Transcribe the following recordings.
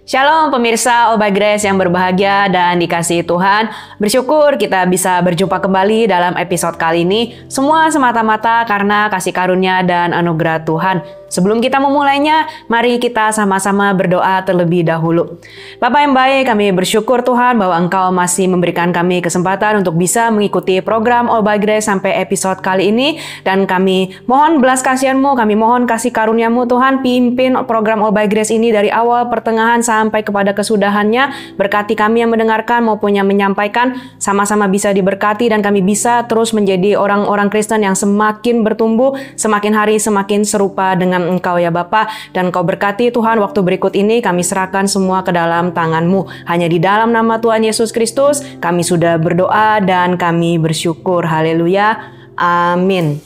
Shalom pemirsa All by Grace yang berbahagia dan dikasihi Tuhan. Bersyukur kita bisa berjumpa kembali dalam episode kali ini. Semua semata-mata karena kasih karunia dan anugerah Tuhan. Sebelum kita memulainya, mari kita sama-sama berdoa terlebih dahulu. Bapa yang baik, kami bersyukur Tuhan bahwa Engkau masih memberikan kami kesempatan untuk bisa mengikuti program All by Grace sampai episode kali ini. Dan kami mohon belas kasihan-Mu, kami mohon kasih karunia-Mu Tuhan, pimpin program All by Grace ini dari awal, pertengahan, sampai kepada kesudahannya. Berkati kami yang mendengarkan maupun yang menyampaikan, sama-sama bisa diberkati dan kami bisa terus menjadi orang-orang Kristen yang semakin bertumbuh, semakin hari semakin serupa dengan Engkau ya Bapa. Dan Kau berkati Tuhan, waktu berikut ini kami serahkan semua ke dalam tangan-Mu. Hanya di dalam nama Tuhan Yesus Kristus kami sudah berdoa dan kami bersyukur. Haleluya. Amin.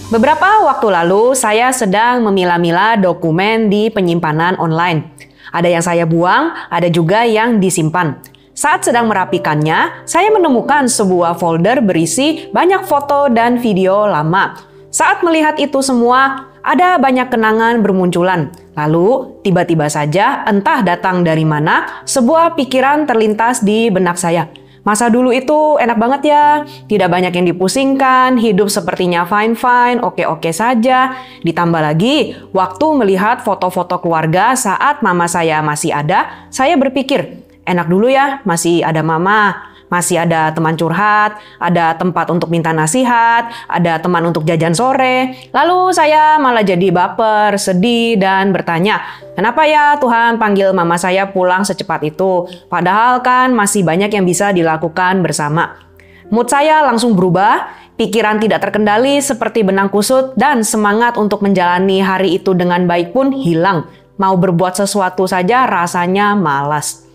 Beberapa waktu lalu, saya sedang memilah-milah dokumen di penyimpanan online. Ada yang saya buang, ada juga yang disimpan. Saat sedang merapikannya, saya menemukan sebuah folder berisi banyak foto dan video lama. Saat melihat itu semua, ada banyak kenangan bermunculan. Lalu, tiba-tiba saja, entah datang dari mana, sebuah pikiran terlintas di benak saya. Masa dulu itu enak banget ya, tidak banyak yang dipusingkan, hidup sepertinya fine-fine, oke-oke saja. Ditambah lagi, waktu melihat foto-foto keluarga saat mama saya masih ada, saya berpikir, enak dulu ya, masih ada mama. Masih ada teman curhat, ada tempat untuk minta nasihat, ada teman untuk jajan sore. Lalu saya malah jadi baper, sedih, dan bertanya, kenapa ya Tuhan panggil mama saya pulang secepat itu? Padahal kan masih banyak yang bisa dilakukan bersama. Mood saya langsung berubah, pikiran tidak terkendali seperti benang kusut, dan semangat untuk menjalani hari itu dengan baik pun hilang. Mau berbuat sesuatu saja rasanya malas.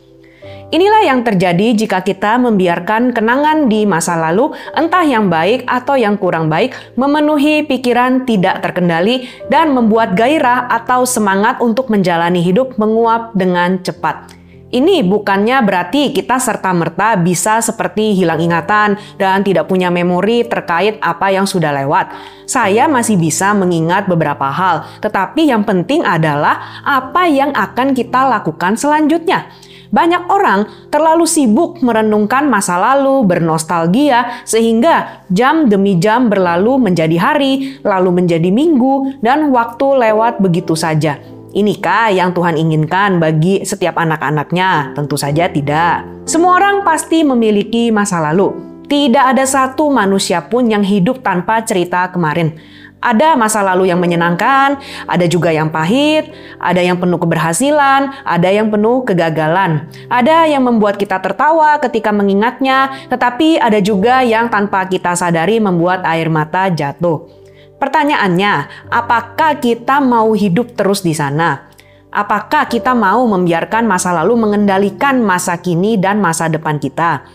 Inilah yang terjadi jika kita membiarkan kenangan di masa lalu, entah yang baik atau yang kurang baik, memenuhi pikiran tidak terkendali dan membuat gairah atau semangat untuk menjalani hidup menguap dengan cepat. Ini bukannya berarti kita serta-merta bisa seperti hilang ingatan dan tidak punya memori terkait apa yang sudah lewat. Saya masih bisa mengingat beberapa hal, tetapi yang penting adalah apa yang akan kita lakukan selanjutnya. Banyak orang terlalu sibuk merenungkan masa lalu, bernostalgia, sehingga jam demi jam berlalu menjadi hari, lalu menjadi minggu, dan waktu lewat begitu saja. Inikah yang Tuhan inginkan bagi setiap anak-anaknya? Tentu saja tidak. Semua orang pasti memiliki masa lalu. Tidak ada satu manusia pun yang hidup tanpa cerita kemarin. Ada masa lalu yang menyenangkan, ada juga yang pahit, ada yang penuh keberhasilan, ada yang penuh kegagalan. Ada yang membuat kita tertawa ketika mengingatnya, tetapi ada juga yang tanpa kita sadari membuat air mata jatuh. Pertanyaannya, apakah kita mau hidup terus di sana? Apakah kita mau membiarkan masa lalu mengendalikan masa kini dan masa depan kita?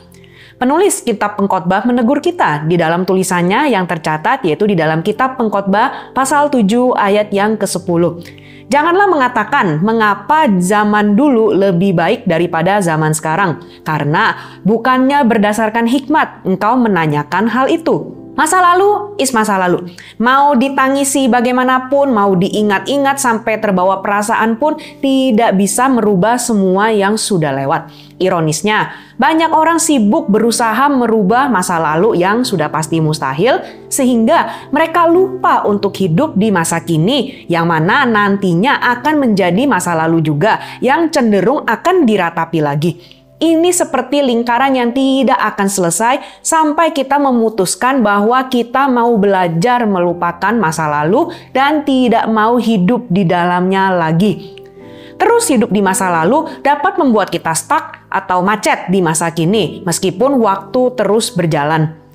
Penulis kitab Pengkhotbah menegur kita di dalam tulisannya yang tercatat, yaitu di dalam kitab Pengkhotbah pasal 7 ayat yang ke-10. Janganlah mengatakan mengapa zaman dulu lebih baik daripada zaman sekarang, karena bukannya berdasarkan hikmat engkau menanyakan hal itu. Masa lalu is masa lalu. Mau ditangisi bagaimanapun, mau diingat-ingat sampai terbawa perasaan pun tidak bisa merubah semua yang sudah lewat. Ironisnya, banyak orang sibuk berusaha merubah masa lalu yang sudah pasti mustahil, sehingga mereka lupa untuk hidup di masa kini, yang mana nantinya akan menjadi masa lalu juga, yang cenderung akan diratapi lagi. Ini seperti lingkaran yang tidak akan selesai sampai kita memutuskan bahwa kita mau belajar melupakan masa lalu dan tidak mau hidup di dalamnya lagi. Terus hidup di masa lalu dapat membuat kita stuck atau macet di masa kini, meskipun waktu terus berjalan.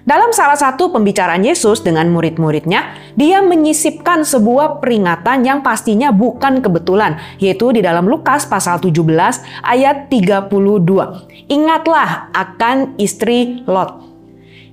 Dalam salah satu pembicaraan Yesus dengan murid-muridnya, dia menyisipkan sebuah peringatan yang pastinya bukan kebetulan, yaitu di dalam Lukas pasal 17 ayat 32. Ingatlah akan istri Lot.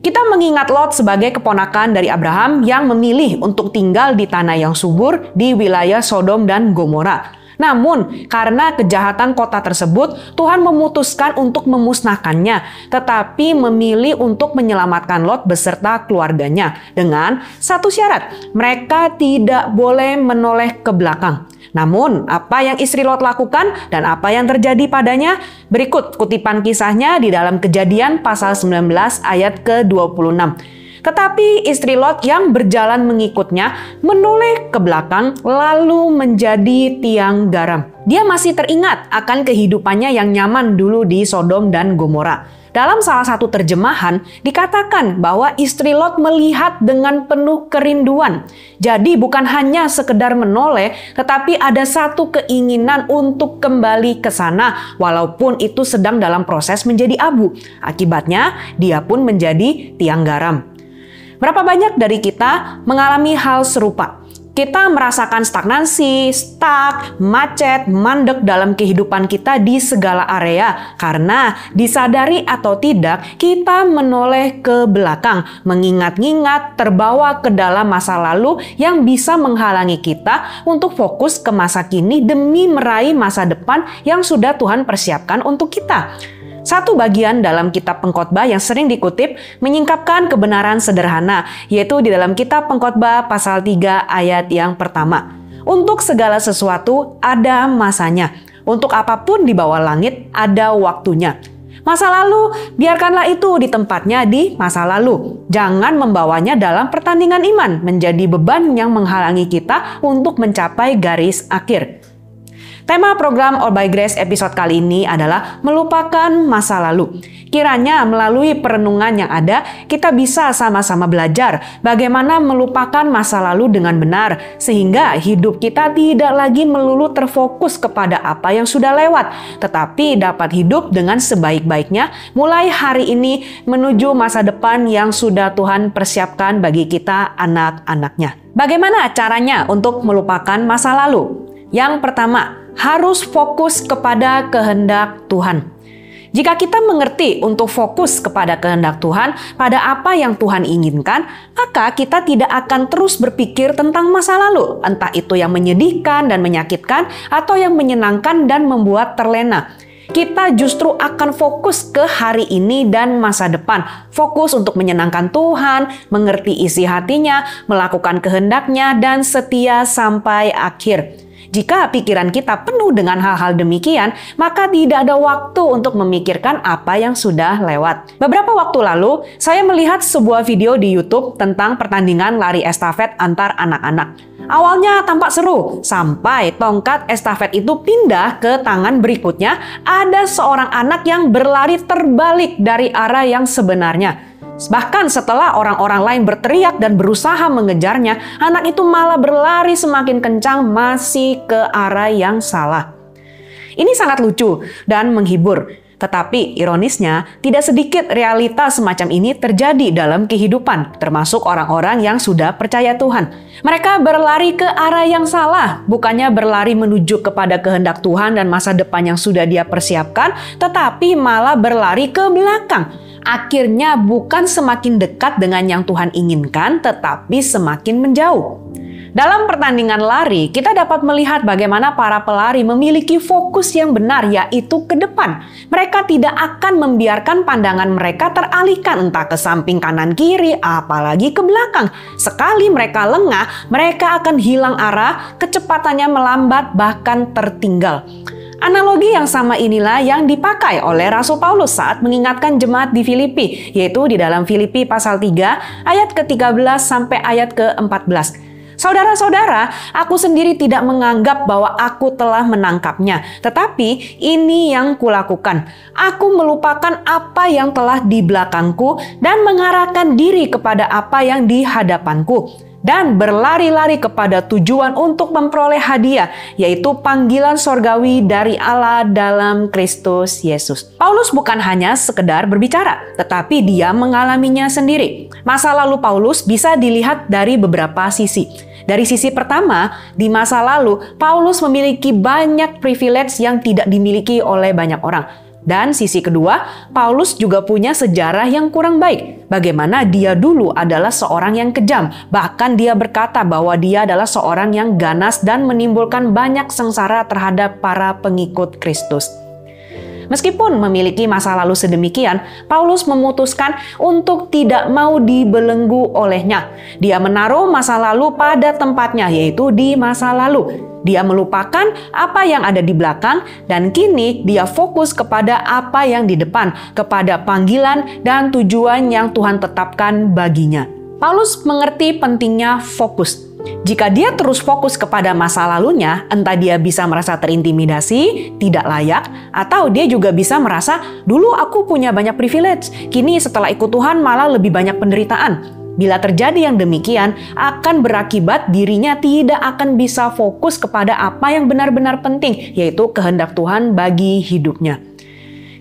Kita mengingat Lot sebagai keponakan dari Abraham yang memilih untuk tinggal di tanah yang subur di wilayah Sodom dan Gomora. Namun, karena kejahatan kota tersebut, Tuhan memutuskan untuk memusnahkannya, tetapi memilih untuk menyelamatkan Lot beserta keluarganya dengan satu syarat, mereka tidak boleh menoleh ke belakang. Namun, apa yang istri Lot lakukan dan apa yang terjadi padanya? Berikut kutipan kisahnya di dalam Kejadian pasal 19 ayat ke-26. Tetapi istri Lot yang berjalan mengikutnya menoleh ke belakang lalu menjadi tiang garam. Dia masih teringat akan kehidupannya yang nyaman dulu di Sodom dan Gomora. Dalam salah satu terjemahan dikatakan bahwa istri Lot melihat dengan penuh kerinduan. Jadi bukan hanya sekedar menoleh, tetapi ada satu keinginan untuk kembali ke sana walaupun itu sedang dalam proses menjadi abu. Akibatnya dia pun menjadi tiang garam. Berapa banyak dari kita mengalami hal serupa? Kita merasakan stagnansi, stuck, macet, mandek dalam kehidupan kita di segala area karena disadari atau tidak kita menoleh ke belakang, mengingat-ingat, terbawa ke dalam masa lalu yang bisa menghalangi kita untuk fokus ke masa kini demi meraih masa depan yang sudah Tuhan persiapkan untuk kita. Satu bagian dalam kitab Pengkhotbah yang sering dikutip menyingkapkan kebenaran sederhana, yaitu di dalam kitab Pengkhotbah pasal 3 ayat yang pertama. Untuk segala sesuatu ada masanya. Untuk apapun di bawah langit ada waktunya. Masa lalu, biarkanlah itu di tempatnya di masa lalu. Jangan membawanya dalam pertandingan iman, menjadi beban yang menghalangi kita untuk mencapai garis akhir. Tema program All by Grace episode kali ini adalah melupakan masa lalu. Kiranya melalui perenungan yang ada, kita bisa sama-sama belajar bagaimana melupakan masa lalu dengan benar, sehingga hidup kita tidak lagi melulu terfokus kepada apa yang sudah lewat, tetapi dapat hidup dengan sebaik-baiknya mulai hari ini menuju masa depan yang sudah Tuhan persiapkan bagi kita anak-anaknya. Bagaimana caranya untuk melupakan masa lalu? Yang pertama, harus fokus kepada kehendak Tuhan. Jika kita mengerti untuk fokus kepada kehendak Tuhan, pada apa yang Tuhan inginkan, maka kita tidak akan terus berpikir tentang masa lalu, entah itu yang menyedihkan dan menyakitkan, atau yang menyenangkan dan membuat terlena. Kita justru akan fokus ke hari ini dan masa depan. Fokus untuk menyenangkan Tuhan, mengerti isi hatinya, melakukan kehendaknya, dan setia sampai akhir. Jika pikiran kita penuh dengan hal-hal demikian, maka tidak ada waktu untuk memikirkan apa yang sudah lewat. Beberapa waktu lalu, saya melihat sebuah video di YouTube tentang pertandingan lari estafet antar anak-anak. Awalnya tampak seru, sampai tongkat estafet itu pindah ke tangan berikutnya, ada seorang anak yang berlari terbalik dari arah yang sebenarnya. Bahkan setelah orang-orang lain berteriak dan berusaha mengejarnya, anak itu malah berlari semakin kencang masih ke arah yang salah. Ini sangat lucu dan menghibur. Tetapi ironisnya, tidak sedikit realita semacam ini terjadi dalam kehidupan, termasuk orang-orang yang sudah percaya Tuhan. Mereka berlari ke arah yang salah, bukannya berlari menuju kepada kehendak Tuhan dan masa depan yang sudah Dia persiapkan, tetapi malah berlari ke belakang. Akhirnya bukan semakin dekat dengan yang Tuhan inginkan, tetapi semakin menjauh. Dalam pertandingan lari, kita dapat melihat bagaimana para pelari memiliki fokus yang benar, yaitu ke depan. Mereka tidak akan membiarkan pandangan mereka teralihkan entah ke samping kanan kiri, apalagi ke belakang. Sekali mereka lengah, mereka akan hilang arah, kecepatannya melambat, bahkan tertinggal. Analogi yang sama inilah yang dipakai oleh Rasul Paulus saat mengingatkan jemaat di Filipi, yaitu di dalam Filipi pasal 3 ayat ke-13 sampai ayat ke-14. Saudara-saudara, aku sendiri tidak menganggap bahwa aku telah menangkapnya, tetapi ini yang kulakukan. Aku melupakan apa yang telah di belakangku dan mengarahkan diri kepada apa yang di hadapanku, dan berlari-lari kepada tujuan untuk memperoleh hadiah, yaitu panggilan sorgawi dari Allah dalam Kristus Yesus. Paulus bukan hanya sekedar berbicara, tetapi dia mengalaminya sendiri. Masa lalu Paulus bisa dilihat dari beberapa sisi. Dari sisi pertama, di masa lalu, Paulus memiliki banyak privilege yang tidak dimiliki oleh banyak orang. Dan sisi kedua, Paulus juga punya sejarah yang kurang baik. Bagaimana dia dulu adalah seorang yang kejam. Bahkan dia berkata bahwa dia adalah seorang yang ganas dan menimbulkan banyak sengsara terhadap para pengikut Kristus. Meskipun memiliki masa lalu sedemikian, Paulus memutuskan untuk tidak mau dibelenggu olehnya. Dia menaruh masa lalu pada tempatnya, yaitu di masa lalu. Dia melupakan apa yang ada di belakang, dan kini dia fokus kepada apa yang di depan, kepada panggilan dan tujuan yang Tuhan tetapkan baginya. Paulus mengerti pentingnya fokus. Jika dia terus fokus kepada masa lalunya, entah dia bisa merasa terintimidasi, tidak layak, atau dia juga bisa merasa, dulu aku punya banyak privilege, kini setelah ikut Tuhan malah lebih banyak penderitaan. Bila terjadi yang demikian, akan berakibat dirinya tidak akan bisa fokus kepada apa yang benar-benar penting, yaitu kehendak Tuhan bagi hidupnya.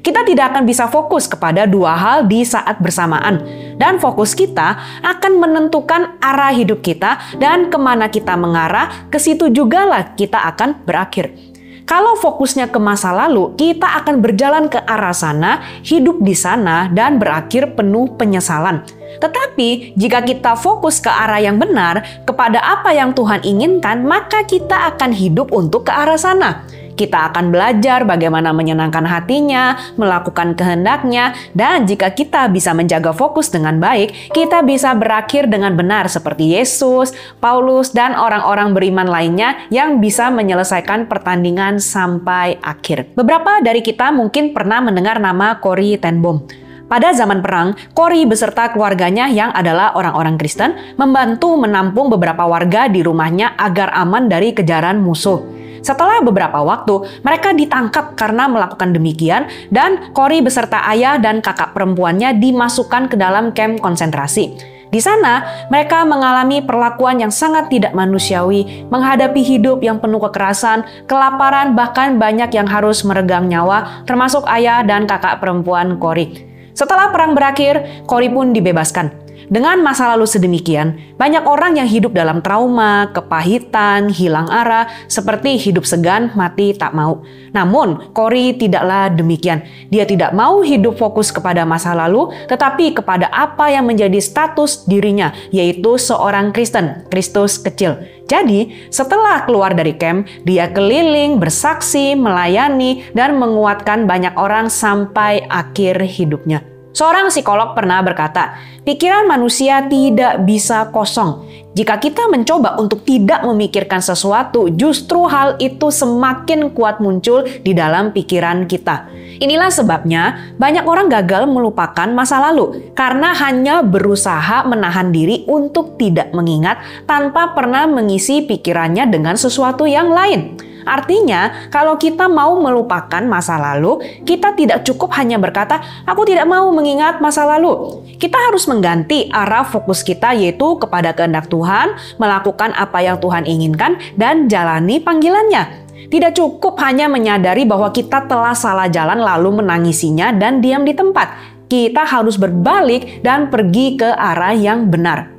Kita tidak akan bisa fokus kepada dua hal di saat bersamaan. Dan fokus kita akan menentukan arah hidup kita dan kemana kita mengarah, ke situ jugalah kita akan berakhir. Kalau fokusnya ke masa lalu, kita akan berjalan ke arah sana, hidup di sana, dan berakhir penuh penyesalan. Tetapi jika kita fokus ke arah yang benar, kepada apa yang Tuhan inginkan, maka kita akan hidup untuk ke arah sana. Kita akan belajar bagaimana menyenangkan hatinya, melakukan kehendaknya, dan jika kita bisa menjaga fokus dengan baik, kita bisa berakhir dengan benar seperti Yesus, Paulus, dan orang-orang beriman lainnya yang bisa menyelesaikan pertandingan sampai akhir. Beberapa dari kita mungkin pernah mendengar nama Corrie ten Boom. Pada zaman perang, Corrie beserta keluarganya yang adalah orang-orang Kristen membantu menampung beberapa warga di rumahnya agar aman dari kejaran musuh. Setelah beberapa waktu, mereka ditangkap karena melakukan demikian, dan Corrie beserta ayah dan kakak perempuannya dimasukkan ke dalam kamp konsentrasi. Di sana, mereka mengalami perlakuan yang sangat tidak manusiawi, menghadapi hidup yang penuh kekerasan, kelaparan, bahkan banyak yang harus meregang nyawa, termasuk ayah dan kakak perempuan Corrie. Setelah perang berakhir, Corrie pun dibebaskan. Dengan masa lalu sedemikian, banyak orang yang hidup dalam trauma, kepahitan, hilang arah, seperti hidup segan, mati tak mau. Namun, Corrie tidaklah demikian. Dia tidak mau hidup fokus kepada masa lalu, tetapi kepada apa yang menjadi status dirinya, yaitu seorang Kristen, Kristus kecil. Jadi, setelah keluar dari camp, dia keliling, bersaksi, melayani, dan menguatkan banyak orang sampai akhir hidupnya. Seorang psikolog pernah berkata, pikiran manusia tidak bisa kosong. Jika kita mencoba untuk tidak memikirkan sesuatu, justru hal itu semakin kuat muncul di dalam pikiran kita. Inilah sebabnya banyak orang gagal melupakan masa lalu karena hanya berusaha menahan diri untuk tidak mengingat tanpa pernah mengisi pikirannya dengan sesuatu yang lain. Artinya, kalau kita mau melupakan masa lalu, kita tidak cukup hanya berkata, "Aku tidak mau mengingat masa lalu." Kita harus mengganti arah fokus kita, yaitu kepada kehendak Tuhan, melakukan apa yang Tuhan inginkan, dan jalani panggilannya. Tidak cukup hanya menyadari bahwa kita telah salah jalan lalu menangisinya dan diam di tempat. Kita harus berbalik dan pergi ke arah yang benar.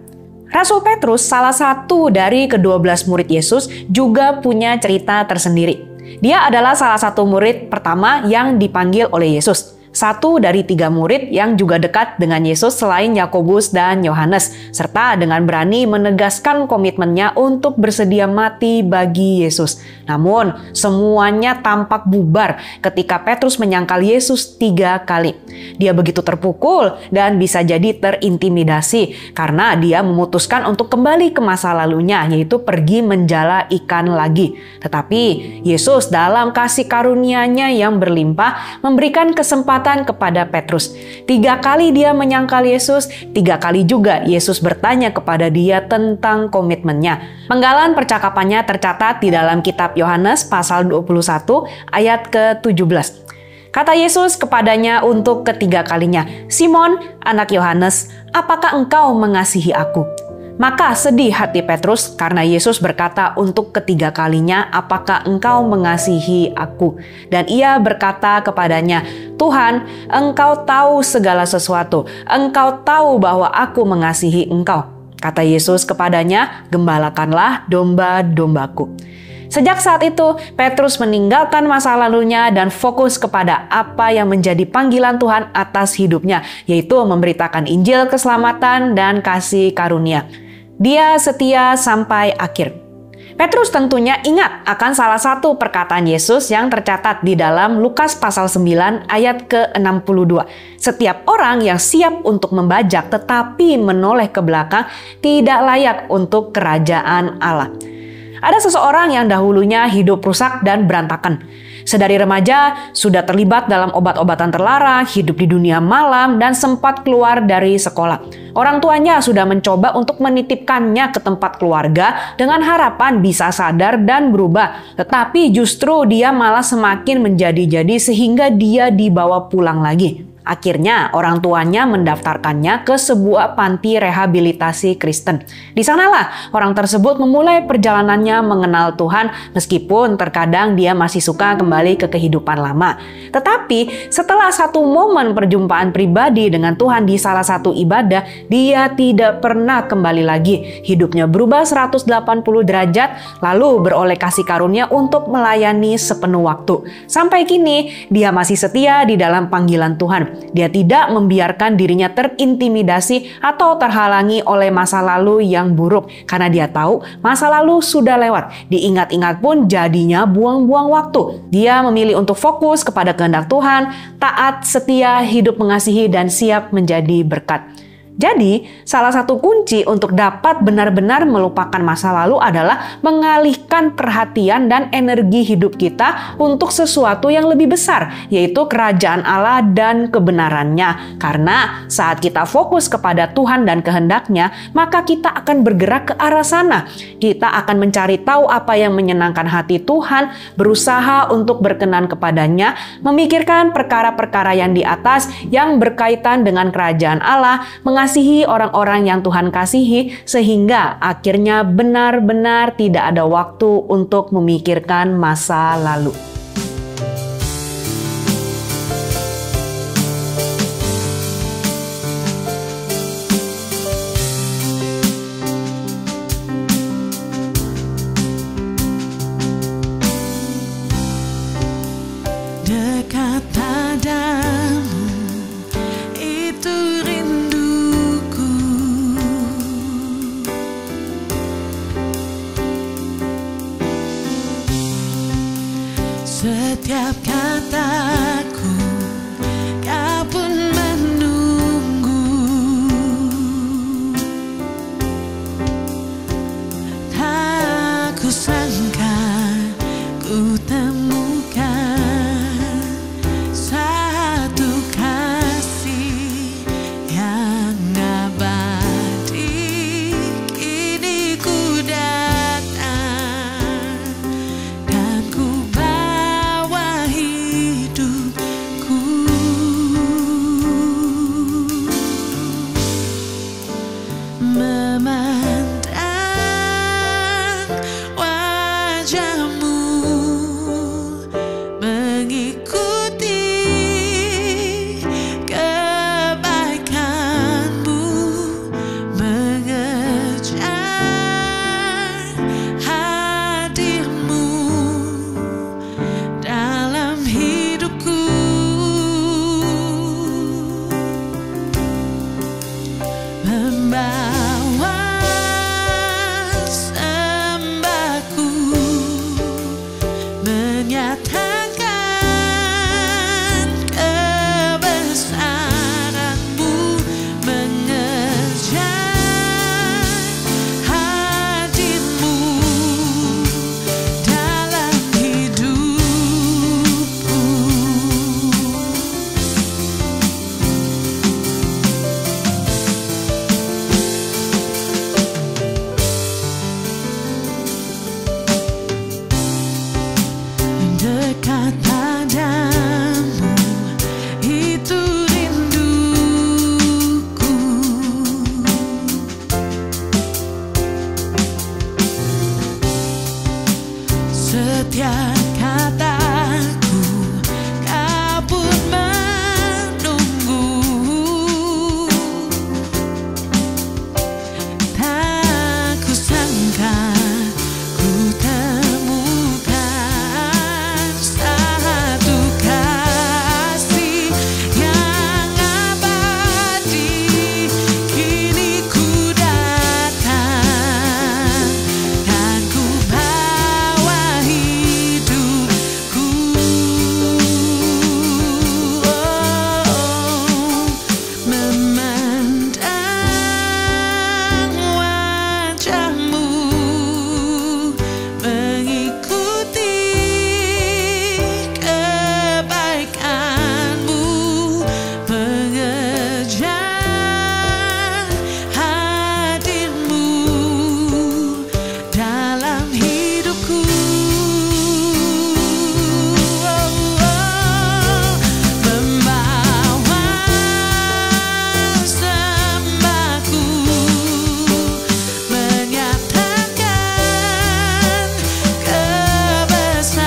Rasul Petrus, salah satu dari ke-12 murid Yesus, juga punya cerita tersendiri. Dia adalah salah satu murid pertama yang dipanggil oleh Yesus. Satu dari 3 murid yang juga dekat dengan Yesus selain Yakobus dan Yohanes, serta dengan berani menegaskan komitmennya untuk bersedia mati bagi Yesus. Namun, semuanya tampak bubar ketika Petrus menyangkal Yesus 3 kali. Dia begitu terpukul dan bisa jadi terintimidasi karena dia memutuskan untuk kembali ke masa lalunya, yaitu pergi menjala ikan lagi. Tetapi Yesus dalam kasih karunia-Nya yang berlimpah memberikan kesempatan kepada Petrus. 3 kali dia menyangkal Yesus, 3 kali juga Yesus bertanya kepada dia tentang komitmennya. Penggalan percakapannya tercatat di dalam kitab Yohanes pasal 21 ayat ke-17. Kata Yesus kepadanya untuk ketiga kalinya, "Simon, anak Yohanes, apakah engkau mengasihi aku?" Maka sedih hati Petrus karena Yesus berkata untuk ketiga kalinya, "Apakah engkau mengasihi aku?" Dan ia berkata kepadanya, "Tuhan, engkau tahu segala sesuatu. Engkau tahu bahwa aku mengasihi engkau." Kata Yesus kepadanya, "Gembalakanlah domba-dombaku." Sejak saat itu, Petrus meninggalkan masa lalunya dan fokus kepada apa yang menjadi panggilan Tuhan atas hidupnya, yaitu memberitakan Injil keselamatan dan kasih karunia. Dia setia sampai akhir. Petrus tentunya ingat akan salah satu perkataan Yesus yang tercatat di dalam Lukas pasal 9 ayat ke-62. Setiap orang yang siap untuk membajak tetapi menoleh ke belakang tidak layak untuk kerajaan Allah. Ada seseorang yang dahulunya hidup rusak dan berantakan. Sedari remaja, sudah terlibat dalam obat-obatan terlarang, hidup di dunia malam, dan sempat keluar dari sekolah. Orang tuanya sudah mencoba untuk menitipkannya ke tempat keluarga dengan harapan bisa sadar dan berubah. Tetapi justru dia malah semakin menjadi-jadi sehingga dia dibawa pulang lagi. Akhirnya orang tuanya mendaftarkannya ke sebuah panti rehabilitasi Kristen. Di sanalah orang tersebut memulai perjalanannya mengenal Tuhan meskipun terkadang dia masih suka kembali ke kehidupan lama. Tetapi setelah satu momen perjumpaan pribadi dengan Tuhan di salah satu ibadah, dia tidak pernah kembali lagi. Hidupnya berubah 180 derajat lalu beroleh kasih karunia untuk melayani sepenuh waktu. Sampai kini dia masih setia di dalam panggilan Tuhan. Dia tidak membiarkan dirinya terintimidasi atau terhalangi oleh masa lalu yang buruk karena dia tahu masa lalu sudah lewat. Diingat-ingat pun jadinya buang-buang waktu. Dia memilih untuk fokus kepada kehendak Tuhan, taat, setia, hidup mengasihi, dan siap menjadi berkat. Jadi, salah satu kunci untuk dapat benar-benar melupakan masa lalu adalah mengalihkan perhatian dan energi hidup kita untuk sesuatu yang lebih besar, yaitu kerajaan Allah dan kebenarannya. Karena saat kita fokus kepada Tuhan dan kehendak-Nya, maka kita akan bergerak ke arah sana. Kita akan mencari tahu apa yang menyenangkan hati Tuhan, berusaha untuk berkenan kepadanya, memikirkan perkara-perkara yang di atas yang berkaitan dengan kerajaan Allah, mengasihi orang-orang yang Tuhan kasihi, sehingga akhirnya benar-benar tidak ada waktu untuk memikirkan masa lalu. Dekat padamu itu rinduku, setiap kataku kau pun menunggu. hidupku. Memandang wajahmu, mengikuti kebaikanmu, mengejar hadirmu dalam hidupku. Membawa sembahku, menyatakan kebesaranmu, mengejar hadirmu dalam hidupku. Dekat padamu, itu rinduku. Setiap kataku, kau pun menunggu. Tak kusangka ku temukan satu kasih yang abadi. Kini ku datang dan ku bawa hidupku. Memandang wajahmu, mengikuti kebaikanmu, mengejar hadirmu dalam hidupku. Membawa sembahku, menyatakan kebesaranmu,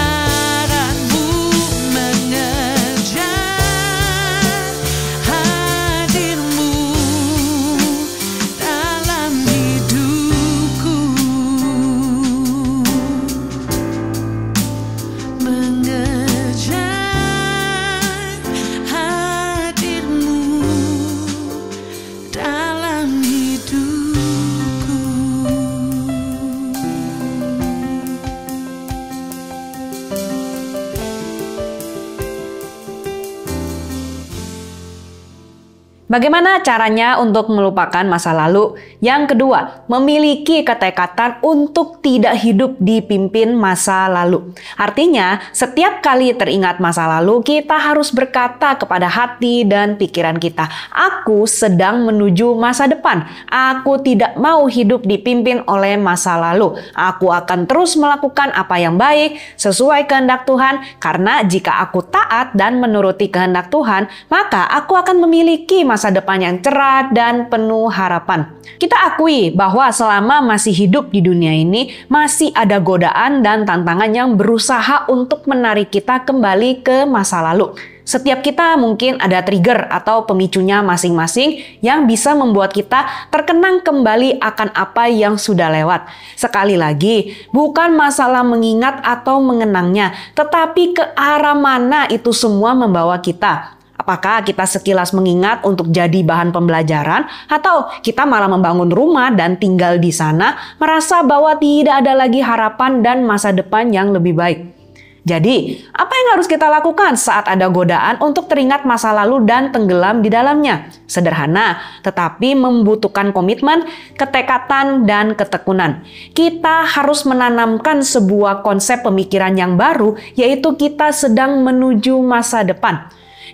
mengejar hadirmu dalam hidupku. Mengejar hadirmu dalam hidupku. Bagaimana caranya untuk melupakan masa lalu? Yang kedua, memiliki ketekatan untuk tidak hidup dipimpin masa lalu. Artinya, setiap kali teringat masa lalu, kita harus berkata kepada hati dan pikiran kita, aku sedang menuju masa depan. Aku tidak mau hidup dipimpin oleh masa lalu. Aku akan terus melakukan apa yang baik sesuai kehendak Tuhan, karena jika aku taat dan menuruti kehendak Tuhan, maka aku akan memiliki masa depan yang cerah dan penuh harapan. Kita akui bahwa selama masih hidup di dunia ini, masih ada godaan dan tantangan yang berusaha untuk menarik kita kembali ke masa lalu. Setiap kita mungkin ada trigger atau pemicunya masing-masing yang bisa membuat kita terkenang kembali akan apa yang sudah lewat. Sekali lagi, bukan masalah mengingat atau mengenangnya, tetapi ke arah mana itu semua membawa kita. Apakah kita sekilas mengingat untuk jadi bahan pembelajaran, atau kita malah membangun rumah dan tinggal di sana, merasa bahwa tidak ada lagi harapan dan masa depan yang lebih baik? Jadi, apa yang harus kita lakukan saat ada godaan untuk teringat masa lalu dan tenggelam di dalamnya? Sederhana, tetapi membutuhkan komitmen, ketekatan, dan ketekunan. Kita harus menanamkan sebuah konsep pemikiran yang baru, yaitu kita sedang menuju masa depan.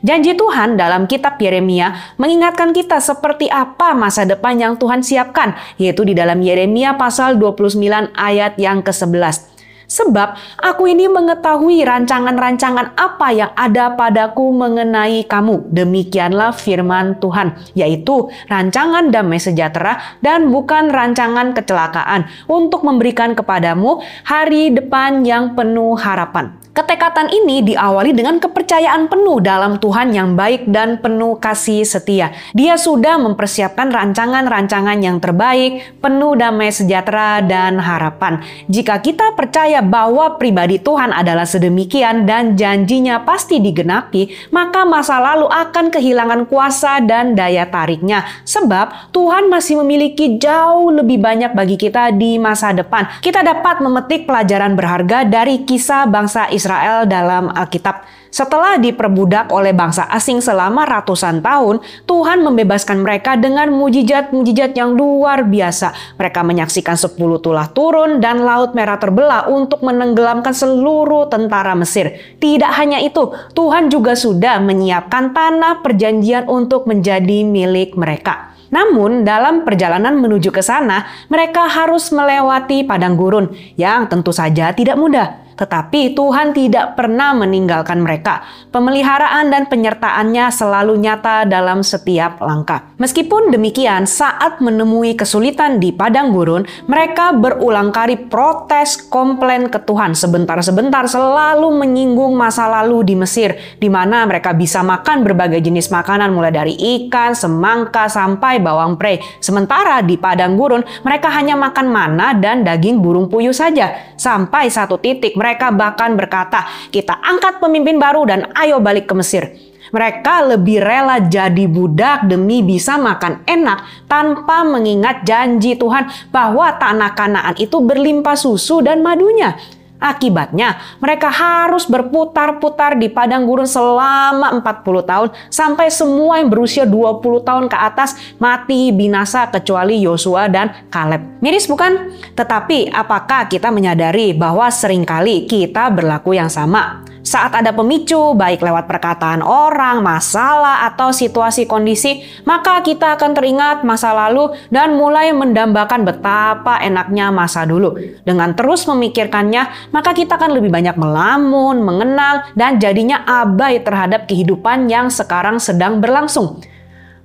Janji Tuhan dalam kitab Yeremia mengingatkan kita seperti apa masa depan yang Tuhan siapkan, yaitu di dalam Yeremia pasal 29 ayat yang ke-11. Sebab aku ini mengetahui rancangan-rancangan apa yang ada padaku mengenai kamu. Demikianlah firman Tuhan, yaitu rancangan damai sejahtera dan bukan rancangan kecelakaan, untuk memberikan kepadamu hari depan yang penuh harapan. Ketekatan ini diawali dengan kepercayaan penuh dalam Tuhan yang baik dan penuh kasih setia. Dia sudah mempersiapkan rancangan-rancangan yang terbaik, penuh damai sejahtera dan harapan. Jika kita percaya bahwa pribadi Tuhan adalah sedemikian dan janjinya pasti digenapi, maka masa lalu akan kehilangan kuasa dan daya tariknya. Sebab Tuhan masih memiliki jauh lebih banyak bagi kita di masa depan. Kita dapat memetik pelajaran berharga dari kisah bangsa Israel dalam Alkitab. Setelah diperbudak oleh bangsa asing selama ratusan tahun, Tuhan membebaskan mereka dengan mujizat-mujizat yang luar biasa. Mereka menyaksikan 10 tulah turun dan Laut Merah terbelah untuk menenggelamkan seluruh tentara Mesir. Tidak hanya itu, Tuhan juga sudah menyiapkan tanah perjanjian untuk menjadi milik mereka. Namun dalam perjalanan menuju ke sana, mereka harus melewati padang gurun yang tentu saja tidak mudah. Tetapi Tuhan tidak pernah meninggalkan mereka. Pemeliharaan dan penyertaannya selalu nyata dalam setiap langkah. Meskipun demikian, saat menemui kesulitan di padang gurun, mereka berulang kali protes, komplain ke Tuhan. Sebentar-sebentar selalu menyinggung masa lalu di Mesir, di mana mereka bisa makan berbagai jenis makanan mulai dari ikan, semangka, sampai bawang prei. Sementara di padang gurun, mereka hanya makan mana dan daging burung puyuh saja. Sampai satu titik mereka bahkan berkata, "Kita angkat pemimpin baru dan ayo balik ke Mesir." Mereka lebih rela jadi budak demi bisa makan enak tanpa mengingat janji Tuhan bahwa tanah Kanaan itu berlimpah susu dan madunya. Akibatnya, mereka harus berputar-putar di padang gurun selama 40 tahun sampai semua yang berusia 20 tahun ke atas mati binasa kecuali Yosua dan Kaleb. Miris bukan? Tetapi apakah kita menyadari bahwa seringkali kita berlaku yang sama? Saat ada pemicu, baik lewat perkataan orang, masalah, atau situasi kondisi, maka kita akan teringat masa lalu dan mulai mendambakan betapa enaknya masa dulu. Dengan terus memikirkannya, maka kita akan lebih banyak melamun, mengenang, dan jadinya abai terhadap kehidupan yang sekarang sedang berlangsung.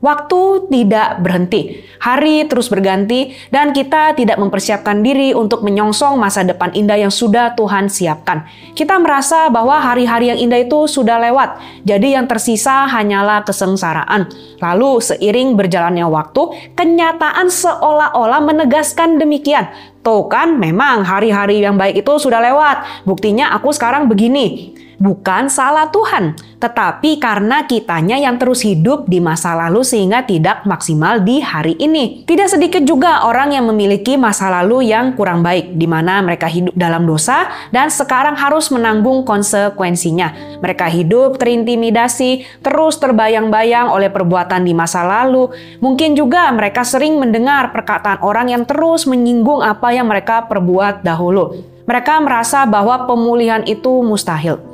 Waktu tidak berhenti, hari terus berganti, dan kita tidak mempersiapkan diri untuk menyongsong masa depan indah yang sudah Tuhan siapkan. Kita merasa bahwa hari-hari yang indah itu sudah lewat, jadi yang tersisa hanyalah kesengsaraan. Lalu seiring berjalannya waktu, kenyataan seolah-olah menegaskan demikian. Tuh kan, memang hari-hari yang baik itu sudah lewat, buktinya aku sekarang begini. Bukan salah Tuhan, tetapi karena kitanya yang terus hidup di masa lalu sehingga tidak maksimal di hari ini. Tidak sedikit juga orang yang memiliki masa lalu yang kurang baik, di mana mereka hidup dalam dosa dan sekarang harus menanggung konsekuensinya. Mereka hidup terintimidasi, terus terbayang-bayang oleh perbuatan di masa lalu. Mungkin juga mereka sering mendengar perkataan orang yang terus menyinggung apa yang mereka perbuat dahulu. Mereka merasa bahwa pemulihan itu mustahil.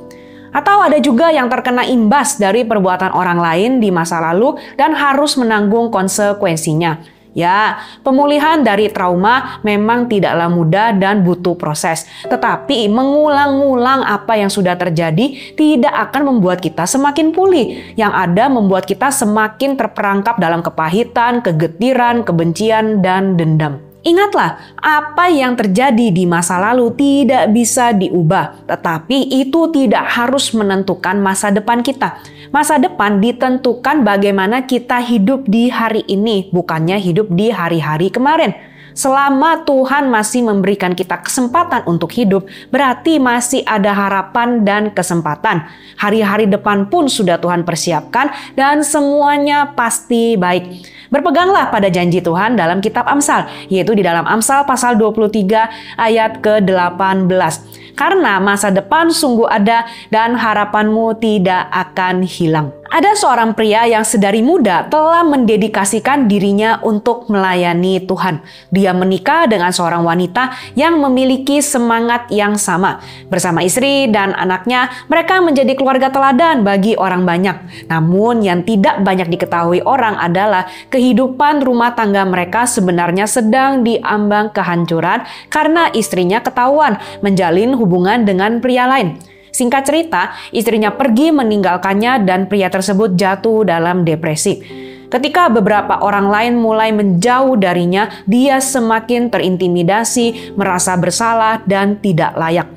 Atau ada juga yang terkena imbas dari perbuatan orang lain di masa lalu dan harus menanggung konsekuensinya. Ya, pemulihan dari trauma memang tidaklah mudah dan butuh proses. Tetapi mengulang-ulang apa yang sudah terjadi tidak akan membuat kita semakin pulih. Yang ada membuat kita semakin terperangkap dalam kepahitan, kegetiran, kebencian, dan dendam. Ingatlah, apa yang terjadi di masa lalu tidak bisa diubah, tetapi itu tidak harus menentukan masa depan kita. Masa depan ditentukan bagaimana kita hidup di hari ini, bukannya hidup di hari-hari kemarin. Selama Tuhan masih memberikan kita kesempatan untuk hidup, berarti masih ada harapan dan kesempatan. Hari-hari depan pun sudah Tuhan persiapkan dan semuanya pasti baik. Berpeganglah pada janji Tuhan dalam kitab Amsal, yaitu di dalam Amsal pasal 23 ayat ke-18. Karena masa depan sungguh ada dan harapanmu tidak akan hilang. Ada seorang pria yang sedari muda telah mendedikasikan dirinya untuk melayani Tuhan. Dia menikah dengan seorang wanita yang memiliki semangat yang sama. Bersama istri dan anaknya, mereka menjadi keluarga teladan bagi orang banyak. Namun yang tidak banyak diketahui orang adalah kehidupan rumah tangga mereka sebenarnya sedang diambang kehancuran karena istrinya ketahuan menjalin hubungan dengan pria lain. Singkat cerita, istrinya pergi meninggalkannya dan pria tersebut jatuh dalam depresi. Ketika beberapa orang lain mulai menjauh darinya, dia semakin terintimidasi, merasa bersalah, dan tidak layak.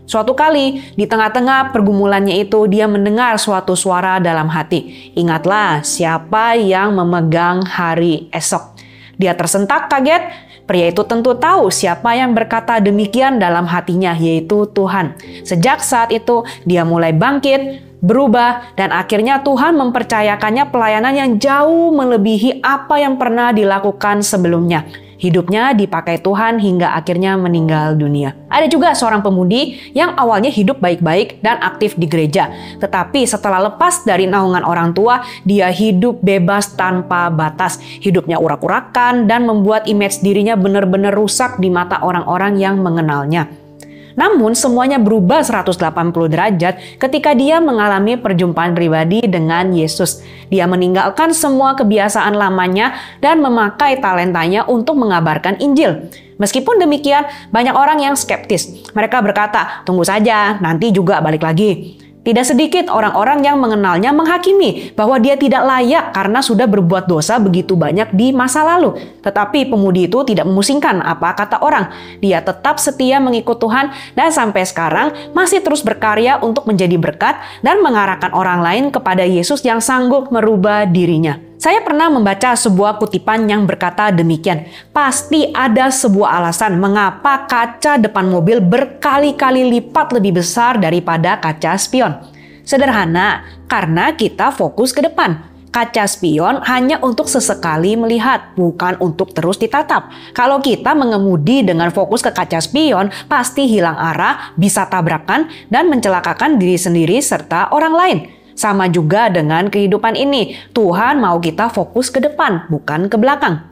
Suatu kali, di tengah-tengah pergumulannya itu, dia mendengar suatu suara dalam hati. Ingatlah siapa yang memegang hari esok. Dia tersentak kaget. Pria itu tentu tahu siapa yang berkata demikian dalam hatinya, yaitu Tuhan. Sejak saat itu, dia mulai bangkit, berubah, dan akhirnya Tuhan mempercayakannya pelayanan yang jauh melebihi apa yang pernah dilakukan sebelumnya. Hidupnya dipakai Tuhan hingga akhirnya meninggal dunia. Ada juga seorang pemudi yang awalnya hidup baik-baik dan aktif di gereja. Tetapi setelah lepas dari naungan orang tua, dia hidup bebas tanpa batas. Hidupnya urak-urakan dan membuat image dirinya benar-benar rusak di mata orang-orang yang mengenalnya. Namun semuanya berubah 180 derajat ketika dia mengalami perjumpaan pribadi dengan Yesus. Dia meninggalkan semua kebiasaan lamanya dan memakai talentanya untuk mengabarkan Injil. Meskipun demikian, banyak orang yang skeptis. Mereka berkata, tunggu saja, nanti juga balik lagi. Tidak sedikit orang-orang yang mengenalnya menghakimi bahwa dia tidak layak karena sudah berbuat dosa begitu banyak di masa lalu. Tetapi pemudi itu tidak memusingkan apa kata orang. Dia tetap setia mengikut Tuhan dan sampai sekarang masih terus berkarya untuk menjadi berkat dan mengarahkan orang lain kepada Yesus yang sanggup merubah dirinya. Saya pernah membaca sebuah kutipan yang berkata demikian, pasti ada sebuah alasan mengapa kaca depan mobil berkali-kali lipat lebih besar daripada kaca spion. Sederhana, karena kita fokus ke depan. Kaca spion hanya untuk sesekali melihat, bukan untuk terus ditatap. Kalau kita mengemudi dengan fokus ke kaca spion, pasti hilang arah, bisa tabrakan, dan mencelakakan diri sendiri serta orang lain. Sama juga dengan kehidupan ini, Tuhan mau kita fokus ke depan, bukan ke belakang.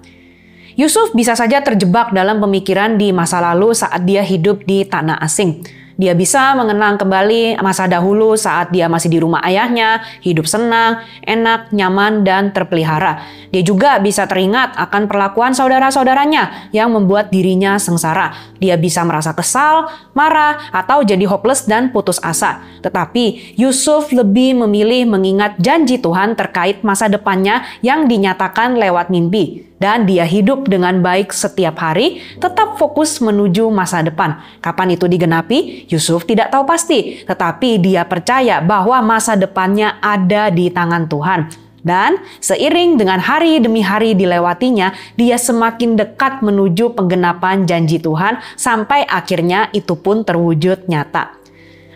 Yusuf bisa saja terjebak dalam pemikiran di masa lalu saat dia hidup di tanah asing. Dia bisa mengenang kembali masa dahulu saat dia masih di rumah ayahnya, hidup senang, enak, nyaman, dan terpelihara. Dia juga bisa teringat akan perlakuan saudara-saudaranya yang membuat dirinya sengsara. Dia bisa merasa kesal, marah, atau jadi hopeless dan putus asa. Tetapi Yusuf lebih memilih mengingat janji Tuhan terkait masa depannya yang dinyatakan lewat mimpi. Dan dia hidup dengan baik setiap hari, tetap fokus menuju masa depan. Kapan itu digenapi? Yusuf tidak tahu pasti, tetapi dia percaya bahwa masa depannya ada di tangan Tuhan. Dan seiring dengan hari demi hari dilewatinya, dia semakin dekat menuju penggenapan janji Tuhan sampai akhirnya itu pun terwujud nyata.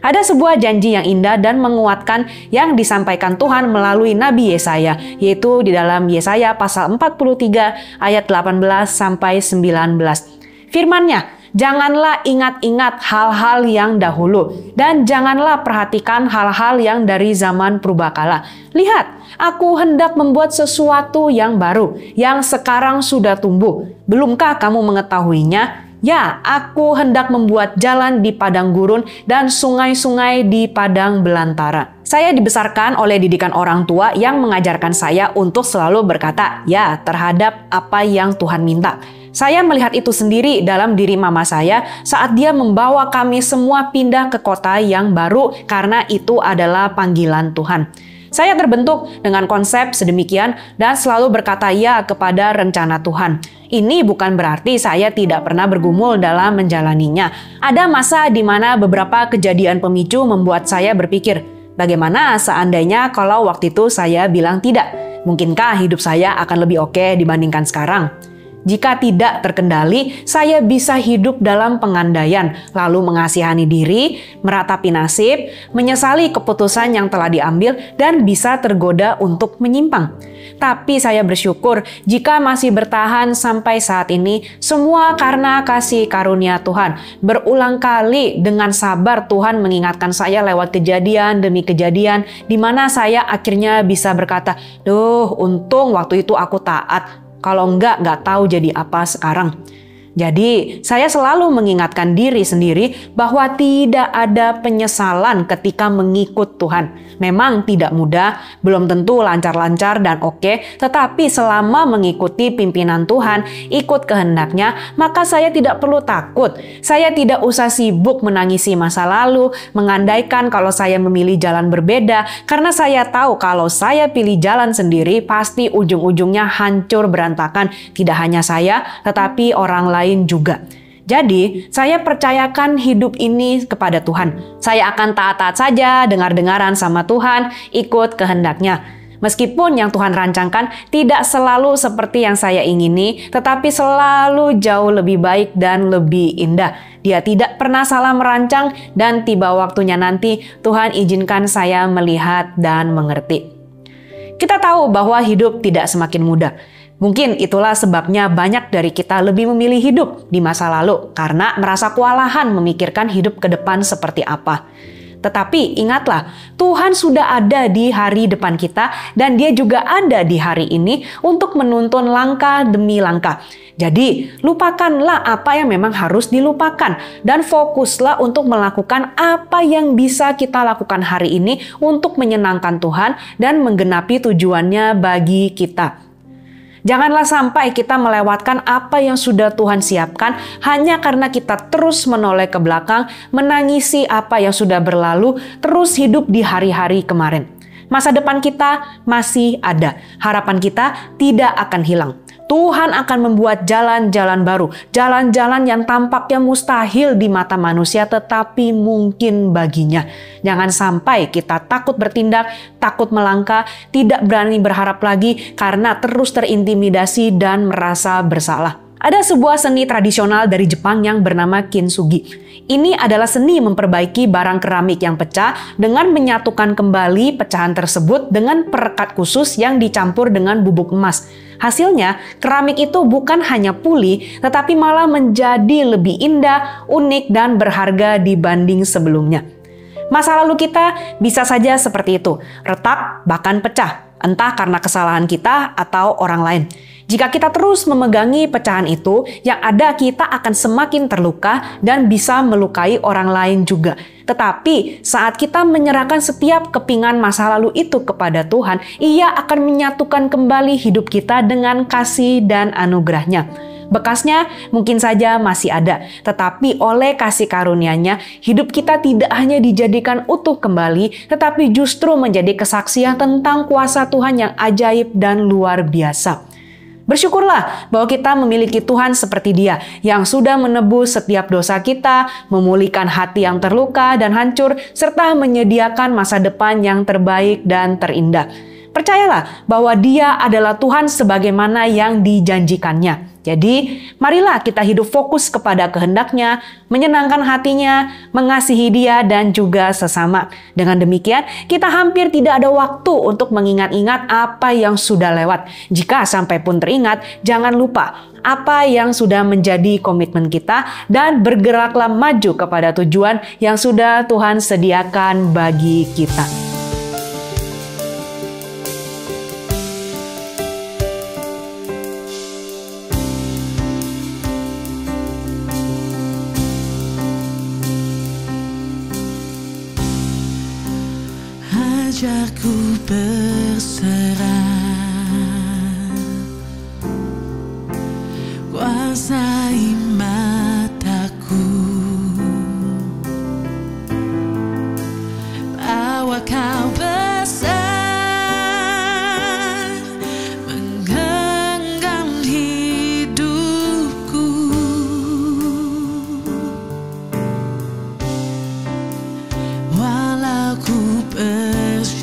Ada sebuah janji yang indah dan menguatkan yang disampaikan Tuhan melalui Nabi Yesaya, yaitu di dalam Yesaya pasal 43 ayat 18 sampai 19. Firman-Nya, janganlah ingat-ingat hal-hal yang dahulu, dan janganlah perhatikan hal-hal yang dari zaman purbakala. Lihat, aku hendak membuat sesuatu yang baru, yang sekarang sudah tumbuh. Belumkah kamu mengetahuinya? Ya, aku hendak membuat jalan di padang gurun dan sungai-sungai di padang belantara. Saya dibesarkan oleh didikan orang tua yang mengajarkan saya untuk selalu berkata ya terhadap apa yang Tuhan minta. Saya melihat itu sendiri dalam diri mama saya saat dia membawa kami semua pindah ke kota yang baru karena itu adalah panggilan Tuhan. Saya terbentuk dengan konsep sedemikian dan selalu berkata ya kepada rencana Tuhan. Ini bukan berarti saya tidak pernah bergumul dalam menjalaninya. Ada masa di mana beberapa kejadian pemicu membuat saya berpikir, bagaimana seandainya kalau waktu itu saya bilang tidak? Mungkinkah hidup saya akan lebih oke dibandingkan sekarang? Jika tidak terkendali, saya bisa hidup dalam pengandaian, lalu mengasihani diri, meratapi nasib, menyesali keputusan yang telah diambil, dan bisa tergoda untuk menyimpang. Tapi saya bersyukur jika masih bertahan sampai saat ini, semua karena kasih karunia Tuhan. Berulang kali dengan sabar Tuhan mengingatkan saya lewat kejadian demi kejadian, di mana saya akhirnya bisa berkata, "Duh, untung waktu itu aku taat. Kalau nggak tahu jadi apa sekarang." Jadi, saya selalu mengingatkan diri sendiri bahwa tidak ada penyesalan ketika mengikut Tuhan. Memang tidak mudah, belum tentu lancar-lancar dan oke, tetapi selama mengikuti pimpinan Tuhan, ikut kehendaknya, maka saya tidak perlu takut. Saya tidak usah sibuk menangisi masa lalu, mengandaikan kalau saya memilih jalan berbeda, karena saya tahu kalau saya pilih jalan sendiri, pasti ujung-ujungnya hancur berantakan. Tidak hanya saya, tetapi orang lain juga. Jadi, saya percayakan hidup ini kepada Tuhan. Saya akan taat-taat saja, dengar-dengaran sama Tuhan, ikut kehendaknya. Meskipun yang Tuhan rancangkan tidak selalu seperti yang saya ingini, tetapi selalu jauh lebih baik dan lebih indah. Dia tidak pernah salah merancang, dan tiba waktunya nanti Tuhan izinkan saya melihat dan mengerti. Kita tahu bahwa hidup tidak semakin mudah. Mungkin itulah sebabnya banyak dari kita lebih memilih hidup di masa lalu karena merasa kewalahan memikirkan hidup ke depan seperti apa. Tetapi ingatlah, Tuhan sudah ada di hari depan kita dan Dia juga ada di hari ini untuk menuntun langkah demi langkah. Jadi, lupakanlah apa yang memang harus dilupakan dan fokuslah untuk melakukan apa yang bisa kita lakukan hari ini untuk menyenangkan Tuhan dan menggenapi tujuannya bagi kita. Janganlah sampai kita melewatkan apa yang sudah Tuhan siapkan hanya karena kita terus menoleh ke belakang, menangisi apa yang sudah berlalu, terus hidup di hari-hari kemarin. Masa depan kita masih ada, harapan kita tidak akan hilang. Tuhan akan membuat jalan-jalan baru, jalan-jalan yang tampaknya mustahil di mata manusia tetapi mungkin baginya. Jangan sampai kita takut bertindak, takut melangkah, tidak berani berharap lagi karena terus terintimidasi dan merasa bersalah. Ada sebuah seni tradisional dari Jepang yang bernama kintsugi. Ini adalah seni memperbaiki barang keramik yang pecah dengan menyatukan kembali pecahan tersebut dengan perekat khusus yang dicampur dengan bubuk emas. Hasilnya, keramik itu bukan hanya pulih, tetapi malah menjadi lebih indah, unik, dan berharga dibanding sebelumnya. Masa lalu kita bisa saja seperti itu, retak bahkan pecah, entah karena kesalahan kita atau orang lain. Jika kita terus memegangi pecahan itu, yang ada kita akan semakin terluka dan bisa melukai orang lain juga. Tetapi saat kita menyerahkan setiap kepingan masa lalu itu kepada Tuhan, Ia akan menyatukan kembali hidup kita dengan kasih dan anugerah-Nya. Bekasnya mungkin saja masih ada, tetapi oleh kasih karunia-Nya, hidup kita tidak hanya dijadikan utuh kembali, tetapi justru menjadi kesaksian tentang kuasa Tuhan yang ajaib dan luar biasa. Bersyukurlah bahwa kita memiliki Tuhan seperti Dia yang sudah menebus setiap dosa kita, memulihkan hati yang terluka dan hancur, serta menyediakan masa depan yang terbaik dan terindah. Percayalah bahwa Dia adalah Tuhan sebagaimana yang dijanjikannya. Jadi, marilah kita hidup fokus kepada kehendak-Nya, menyenangkan hatinya, mengasihi Dia dan juga sesama. Dengan demikian, kita hampir tidak ada waktu untuk mengingat-ingat apa yang sudah lewat. Jika sampai pun teringat, jangan lupa apa yang sudah menjadi komitmen kita dan bergeraklah maju kepada tujuan yang sudah Tuhan sediakan bagi kita. Ajarku berserah, kuasai mataku, bawa kau besar, menggenggam hidupku, walau ku berjalan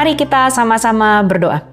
Mari kita sama-sama berdoa.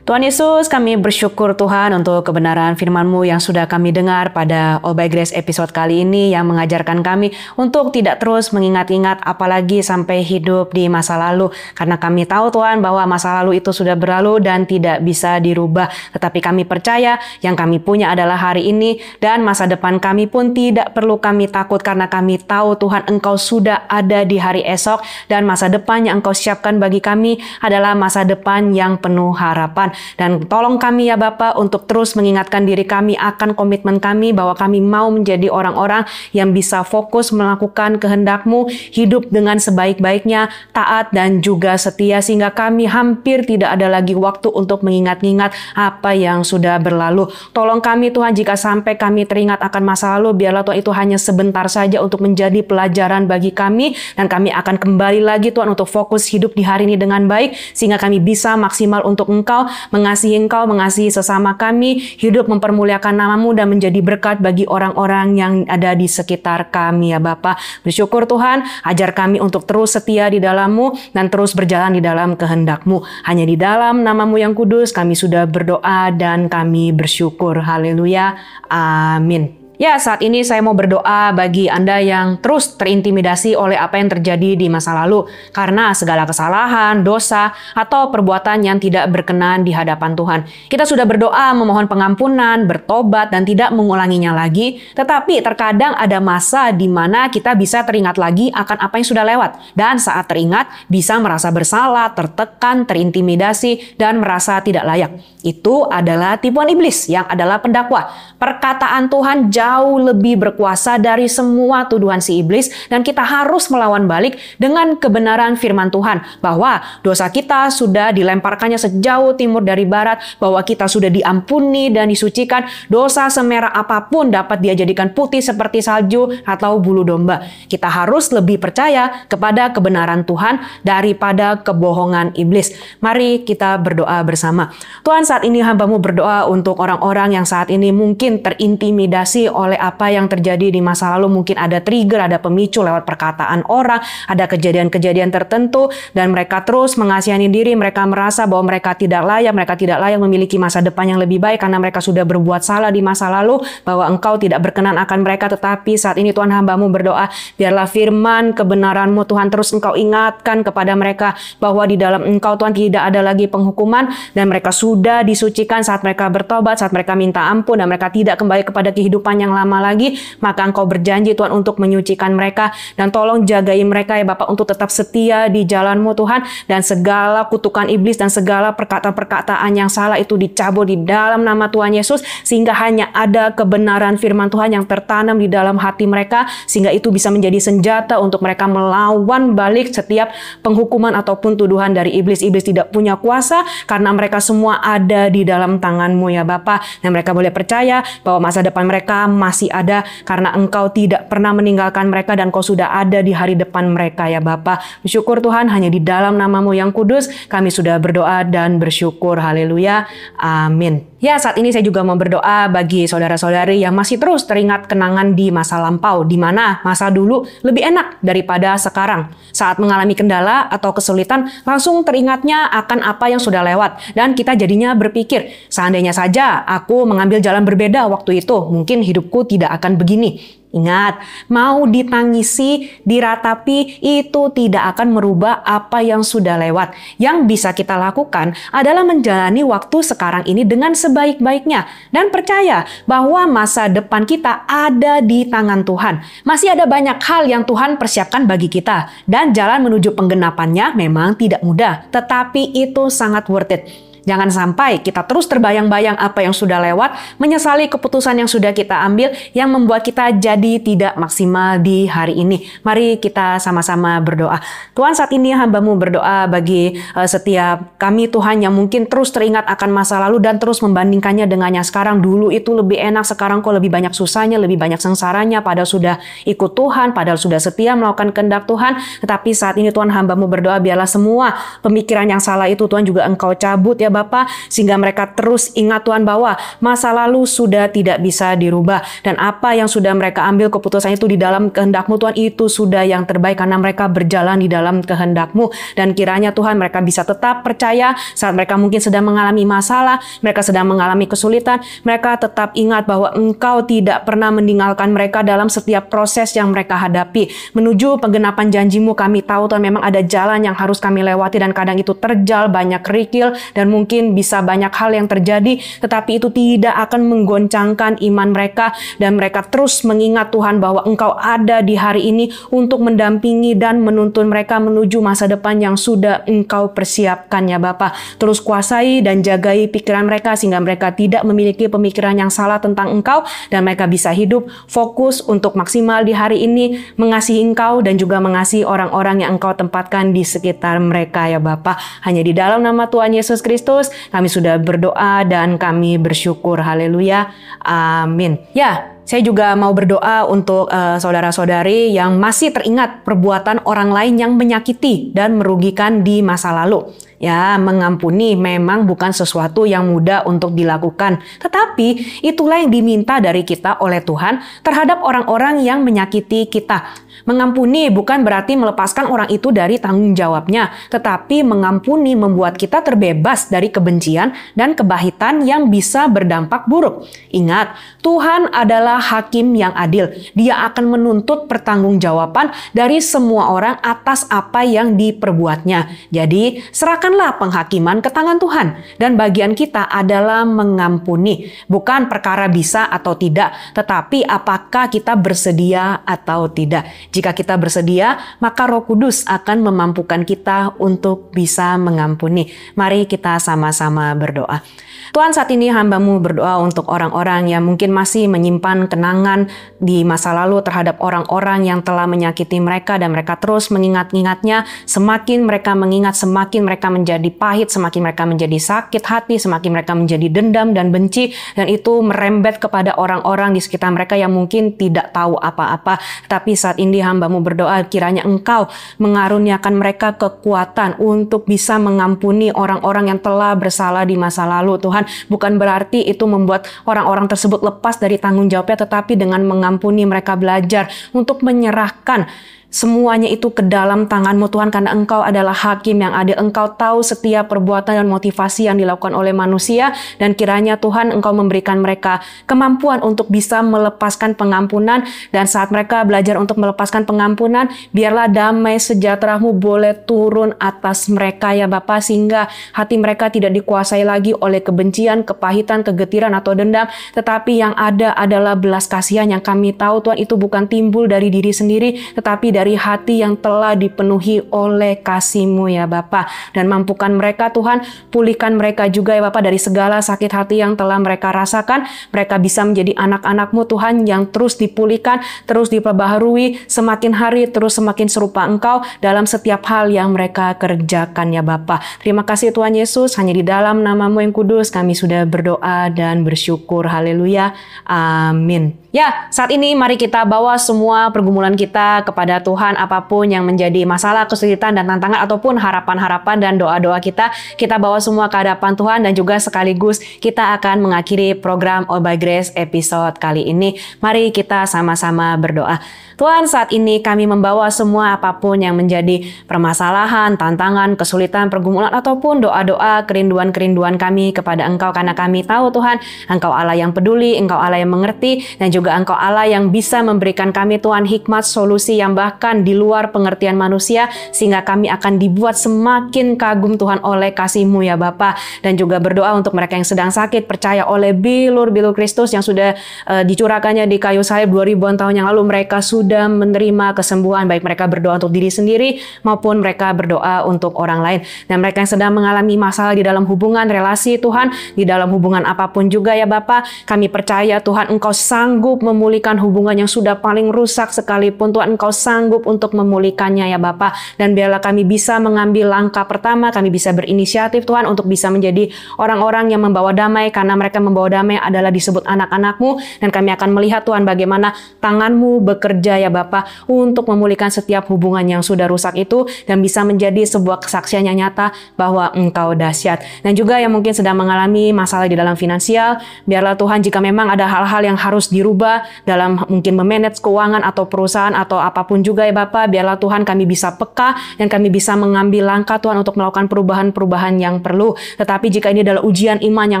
Tuhan Yesus, kami bersyukur Tuhan untuk kebenaran firman-Mu yang sudah kami dengar pada All by Grace episode kali ini yang mengajarkan kami untuk tidak terus mengingat-ingat apalagi sampai hidup di masa lalu. Karena kami tahu Tuhan bahwa masa lalu itu sudah berlalu dan tidak bisa dirubah. Tetapi kami percaya yang kami punya adalah hari ini dan masa depan kami pun tidak perlu kami takut karena kami tahu Tuhan Engkau sudah ada di hari esok dan masa depan yang Engkau siapkan bagi kami adalah masa depan yang penuh harapan. Dan tolong kami ya Bapa untuk terus mengingatkan diri kami akan komitmen kami bahwa kami mau menjadi orang-orang yang bisa fokus melakukan kehendak-Mu, hidup dengan sebaik-baiknya, taat dan juga setia sehingga kami hampir tidak ada lagi waktu untuk mengingat-ingat apa yang sudah berlalu. Tolong kami Tuhan jika sampai kami teringat akan masa lalu, biarlah Tuhan itu hanya sebentar saja untuk menjadi pelajaran bagi kami dan kami akan kembali lagi Tuhan untuk fokus hidup di hari ini dengan baik sehingga kami bisa maksimal untuk Engkau, mengasihi Engkau, mengasihi sesama kami, hidup mempermuliakan nama-Mu dan menjadi berkat bagi orang-orang yang ada di sekitar kami ya Bapa. Bersyukur Tuhan, ajar kami untuk terus setia di dalam-Mu dan terus berjalan di dalam kehendak-Mu. Hanya di dalam nama-Mu yang kudus kami sudah berdoa dan kami bersyukur. Haleluya. Amin. Ya, saat ini saya mau berdoa bagi Anda yang terus terintimidasi oleh apa yang terjadi di masa lalu karena segala kesalahan, dosa, atau perbuatan yang tidak berkenan di hadapan Tuhan. Kita sudah berdoa memohon pengampunan, bertobat, dan tidak mengulanginya lagi. Tetapi terkadang ada masa di mana kita bisa teringat lagi akan apa yang sudah lewat. Dan saat teringat, bisa merasa bersalah, tertekan, terintimidasi, dan merasa tidak layak. Itu adalah tipuan iblis yang adalah pendakwa. Perkataan Tuhan jauh lebih berkuasa dari semua tuduhan si iblis dan kita harus melawan balik dengan kebenaran firman Tuhan bahwa dosa kita sudah dilemparkannya sejauh timur dari barat, bahwa kita sudah diampuni dan disucikan, dosa semerah apapun dapat dia jadikan putih seperti salju atau bulu domba. Kita harus lebih percaya kepada kebenaran Tuhan daripada kebohongan iblis. Mari kita berdoa bersama. Tuhan, saat ini hamba-Mu berdoa untuk orang-orang yang saat ini mungkin terintimidasi oleh apa yang terjadi di masa lalu. Mungkin ada trigger, ada pemicu lewat perkataan orang, ada kejadian-kejadian tertentu, dan mereka terus mengasihani diri, mereka merasa bahwa mereka tidak layak memiliki masa depan yang lebih baik karena mereka sudah berbuat salah di masa lalu, bahwa Engkau tidak berkenan akan mereka. Tetapi saat ini Tuhan, hamba-Mu berdoa, biarlah firman kebenaran-Mu Tuhan terus Engkau ingatkan kepada mereka bahwa di dalam Engkau Tuhan tidak ada lagi penghukuman dan mereka sudah disucikan saat mereka bertobat, saat mereka minta ampun dan mereka tidak kembali kepada kehidupan yang lama lagi. Maka Engkau berjanji Tuhan untuk menyucikan mereka dan tolong jagai mereka ya Bapak untuk tetap setia di jalan-Mu Tuhan, dan segala kutukan iblis dan segala perkataan-perkataan yang salah itu dicabut di dalam nama Tuhan Yesus sehingga hanya ada kebenaran firman Tuhan yang tertanam di dalam hati mereka sehingga itu bisa menjadi senjata untuk mereka melawan balik setiap penghukuman ataupun tuduhan dari iblis. Iblis tidak punya kuasa karena mereka semua ada di dalam tangan-Mu ya Bapa, dan mereka boleh percaya bahwa masa depan mereka masih ada karena Engkau tidak pernah meninggalkan mereka dan Engkau sudah ada di hari depan mereka ya Bapa. Bersyukur Tuhan, hanya di dalam nama-Mu yang kudus kami sudah berdoa dan bersyukur. Haleluya. Amin. Ya, saat ini saya juga mau berdoa bagi saudara-saudari yang masih terus teringat kenangan di masa lampau, di mana masa dulu lebih enak daripada sekarang. Saat mengalami kendala atau kesulitan, langsung teringatnya akan apa yang sudah lewat. Dan kita jadinya berpikir, seandainya saja aku mengambil jalan berbeda waktu itu, mungkin hidupku tidak akan begini. Ingat, mau ditangisi, diratapi, itu tidak akan merubah apa yang sudah lewat. Yang bisa kita lakukan adalah menjalani waktu sekarang ini dengan sebaik-baiknya. Dan percaya bahwa masa depan kita ada di tangan Tuhan. Masih ada banyak hal yang Tuhan persiapkan bagi kita. Dan jalan menuju penggenapannya memang tidak mudah. Tetapi itu sangat worth it. Jangan sampai kita terus terbayang-bayang apa yang sudah lewat, menyesali keputusan yang sudah kita ambil, yang membuat kita jadi tidak maksimal di hari ini. Mari kita sama-sama berdoa. Tuhan, saat ini hamba-Mu berdoa bagi setiap kami Tuhan yang mungkin terus teringat akan masa lalu dan terus membandingkannya dengan yang sekarang. Dulu itu lebih enak, sekarang kok lebih banyak susahnya, lebih banyak sengsaranya, padahal sudah ikut Tuhan, padahal sudah setia melakukan kehendak Tuhan. Tetapi saat ini Tuhan, hamba-Mu berdoa biarlah semua pemikiran yang salah itu Tuhan juga Engkau cabut ya ya Bapa, sehingga mereka terus ingat Tuhan bahwa masa lalu sudah tidak bisa dirubah, dan apa yang sudah mereka ambil keputusan itu di dalam kehendak-Mu Tuhan, itu sudah yang terbaik karena mereka berjalan di dalam kehendak-Mu. Dan kiranya Tuhan mereka bisa tetap percaya saat mereka mungkin sedang mengalami masalah, mereka sedang mengalami kesulitan, mereka tetap ingat bahwa Engkau tidak pernah meninggalkan mereka dalam setiap proses yang mereka hadapi. Menuju penggenapan janji-Mu, kami tahu Tuhan memang ada jalan yang harus kami lewati, dan kadang itu terjal, banyak kerikil, dan mungkin bisa banyak hal yang terjadi, tetapi itu tidak akan menggoncangkan iman mereka, dan mereka terus mengingat Tuhan bahwa Engkau ada di hari ini untuk mendampingi dan menuntun mereka menuju masa depan yang sudah Engkau persiapkan ya Bapa. Terus kuasai dan jagai pikiran mereka sehingga mereka tidak memiliki pemikiran yang salah tentang Engkau, dan mereka bisa hidup fokus untuk maksimal di hari ini mengasihi Engkau dan juga mengasihi orang-orang yang Engkau tempatkan di sekitar mereka ya Bapa. Hanya di dalam nama Tuhan Yesus Kristus kami sudah berdoa dan kami bersyukur. Haleluya. Amin. Ya, saya juga mau berdoa untuk saudara-saudari yang masih teringat perbuatan orang lain yang menyakiti dan merugikan di masa lalu. Ya, mengampuni memang bukan sesuatu yang mudah untuk dilakukan. Tetapi itulah yang diminta dari kita oleh Tuhan terhadap orang-orang yang menyakiti kita. Mengampuni bukan berarti melepaskan orang itu dari tanggung jawabnya, tetapi mengampuni membuat kita terbebas dari kebencian dan kebahitan yang bisa berdampak buruk. Ingat, Tuhan adalah hakim yang adil. Dia akan menuntut pertanggungjawaban dari semua orang atas apa yang diperbuatnya. Jadi, serahkanlah penghakiman ke tangan Tuhan, dan bagian kita adalah mengampuni. Bukan perkara bisa atau tidak, tetapi apakah kita bersedia atau tidak. Jika kita bersedia, maka Roh Kudus akan memampukan kita untuk bisa mengampuni. Mari kita sama-sama berdoa. Tuhan, saat ini hamba-Mu berdoa untuk orang-orang yang mungkin masih menyimpan kenangan di masa lalu terhadap orang-orang yang telah menyakiti mereka, dan mereka terus mengingat-ingatnya. Semakin mereka mengingat, semakin mereka menjadi pahit, semakin mereka menjadi sakit hati, semakin mereka menjadi dendam dan benci, dan itu merembet kepada orang-orang di sekitar mereka yang mungkin tidak tahu apa-apa. Tapi saat ini hamba-Mu berdoa, kiranya Engkau mengaruniakan mereka kekuatan untuk bisa mengampuni orang-orang yang telah bersalah di masa lalu. Tuhan, bukan berarti itu membuat orang-orang tersebut lepas dari tanggung jawabnya, tetapi dengan mengampuni mereka belajar untuk menyerahkan semuanya itu ke dalam tangan-Mu Tuhan, karena Engkau adalah hakim yang adil. Engkau tahu setiap perbuatan dan motivasi yang dilakukan oleh manusia, dan kiranya Tuhan Engkau memberikan mereka kemampuan untuk bisa melepaskan pengampunan, dan saat mereka belajar untuk melepaskan pengampunan, biarlah damai sejahtera-Mu boleh turun atas mereka ya Bapa, sehingga hati mereka tidak dikuasai lagi oleh kebencian, kepahitan, kegetiran atau dendam, tetapi yang ada adalah belas kasihan yang kami tahu Tuhan itu bukan timbul dari diri sendiri, tetapi dari hati yang telah dipenuhi oleh kasih-Mu ya Bapa. Dan mampukan mereka Tuhan, pulihkan mereka juga ya Bapa dari segala sakit hati yang telah mereka rasakan. Mereka bisa menjadi anak-anak-Mu Tuhan yang terus dipulihkan, terus diperbaharui, semakin hari terus semakin serupa Engkau dalam setiap hal yang mereka kerjakan ya Bapa. Terima kasih Tuhan Yesus, hanya di dalam nama-Mu yang kudus kami sudah berdoa dan bersyukur. Haleluya. Amin. Ya, saat ini mari kita bawa semua pergumulan kita kepada Tuhan. Apapun yang menjadi masalah, kesulitan, dan tantangan, ataupun harapan-harapan dan doa-doa kita bawa semua ke hadapan Tuhan, dan juga sekaligus kita akan mengakhiri program All by Grace episode kali ini. Mari kita sama-sama berdoa. Tuhan, saat ini kami membawa semua apapun yang menjadi permasalahan, tantangan, kesulitan, pergumulan, ataupun doa-doa, kerinduan-kerinduan kami kepada Engkau, karena kami tahu Tuhan, Engkau Allah yang peduli, Engkau Allah yang mengerti, dan juga Engkau Allah yang bisa memberikan kami Tuhan hikmat, solusi yang bahkan di luar pengertian manusia, sehingga kami akan dibuat semakin kagum Tuhan oleh kasih-Mu ya Bapa. Dan juga berdoa untuk mereka yang sedang sakit, percaya oleh bilur-bilur Kristus yang sudah dicurahkannya di kayu salib 2000-an tahun yang lalu, mereka sudah menerima kesembuhan, baik mereka berdoa untuk diri sendiri maupun mereka berdoa untuk orang lain. Dan mereka yang sedang mengalami masalah di dalam hubungan relasi Tuhan, di dalam hubungan apapun juga ya Bapa, kami percaya Tuhan Engkau sanggup memulihkan hubungan yang sudah paling rusak sekalipun. Tuhan Engkau sanggup sanggup untuk memulihkannya ya Bapa. Dan biarlah kami bisa mengambil langkah pertama, kami bisa berinisiatif Tuhan untuk bisa menjadi orang-orang yang membawa damai, karena mereka membawa damai adalah disebut anak-anak-Mu. Dan kami akan melihat Tuhan bagaimana tangan-Mu bekerja ya Bapa untuk memulihkan setiap hubungan yang sudah rusak itu, dan bisa menjadi sebuah kesaksian yang nyata bahwa Engkau dahsyat. Dan juga yang mungkin sedang mengalami masalah di dalam finansial, biarlah Tuhan jika memang ada hal-hal yang harus dirubah dalam mungkin memanage keuangan atau perusahaan atau apapun juga ya Bapa, biarlah Tuhan kami bisa peka dan kami bisa mengambil langkah Tuhan untuk melakukan perubahan-perubahan yang perlu. Tetapi jika ini adalah ujian iman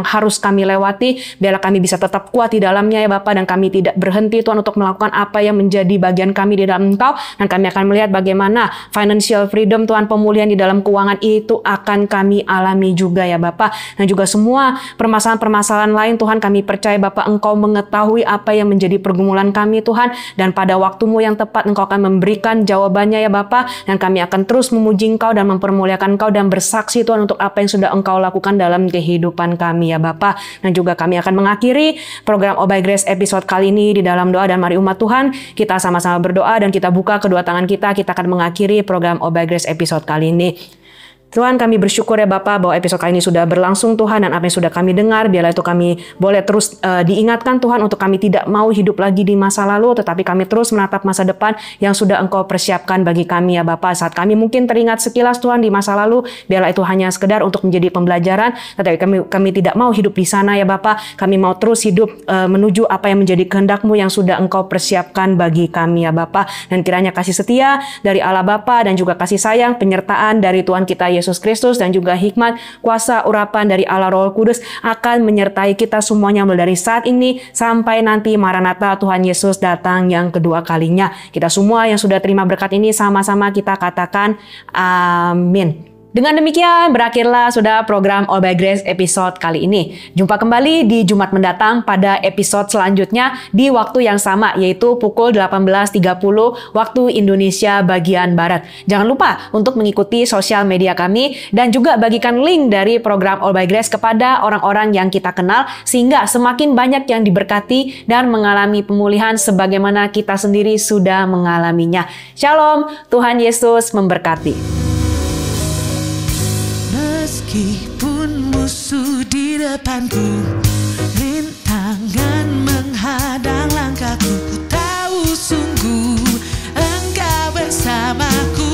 yang harus kami lewati, biarlah kami bisa tetap kuat di dalamnya ya Bapa, dan kami tidak berhenti Tuhan untuk melakukan apa yang menjadi bagian kami di dalam Engkau. Dan kami akan melihat bagaimana financial freedom Tuhan, pemulihan di dalam keuangan itu akan kami alami juga ya Bapa. Dan juga semua permasalahan-permasalahan lain Tuhan, kami percaya Bapa Engkau mengetahui apa yang menjadi pergumulan kami Tuhan, dan pada waktu-Mu yang tepat Engkau akan memberikan jawabannya ya Bapa. Dan kami akan terus memuji Engkau dan mempermuliakan Engkau dan bersaksi Tuhan untuk apa yang sudah Engkau lakukan dalam kehidupan kami ya Bapa. Dan juga kami akan mengakhiri program Oh by Grace episode kali ini di dalam doa, dan mari umat Tuhan kita sama-sama berdoa dan kita buka kedua tangan kita akan mengakhiri program Oh by Grace episode kali ini. Tuhan, kami bersyukur ya Bapa bahwa episode kali ini sudah berlangsung Tuhan, dan apa yang sudah kami dengar biarlah itu kami boleh terus diingatkan Tuhan untuk kami tidak mau hidup lagi di masa lalu, tetapi kami terus menatap masa depan yang sudah Engkau persiapkan bagi kami ya Bapa. Saat kami mungkin teringat sekilas Tuhan di masa lalu, biarlah itu hanya sekedar untuk menjadi pembelajaran, tetapi kami tidak mau hidup di sana ya Bapa. Kami mau terus hidup menuju apa yang menjadi kehendak-Mu yang sudah Engkau persiapkan bagi kami ya Bapa. Dan kiranya kasih setia dari Allah Bapa dan juga kasih sayang penyertaan dari Tuhan kita Yesus Kristus dan juga hikmat kuasa urapan dari Allah Roh Kudus akan menyertai kita semuanya mulai dari saat ini sampai nanti Maranatha Tuhan Yesus datang yang kedua kalinya. Kita semua yang sudah terima berkat ini sama-sama kita katakan amin. Dengan demikian berakhirlah sudah program All by Grace episode kali ini. Jumpa kembali di Jumat mendatang pada episode selanjutnya di waktu yang sama, yaitu pukul 18.30 waktu Indonesia bagian Barat. Jangan lupa untuk mengikuti sosial media kami dan juga bagikan link dari program All by Grace kepada orang-orang yang kita kenal, sehingga semakin banyak yang diberkati dan mengalami pemulihan sebagaimana kita sendiri sudah mengalaminya. Shalom, Tuhan Yesus memberkati. Meskipun musuh di depanku, rintangan menghadang langkahku, ku tahu sungguh Engkau bersamaku.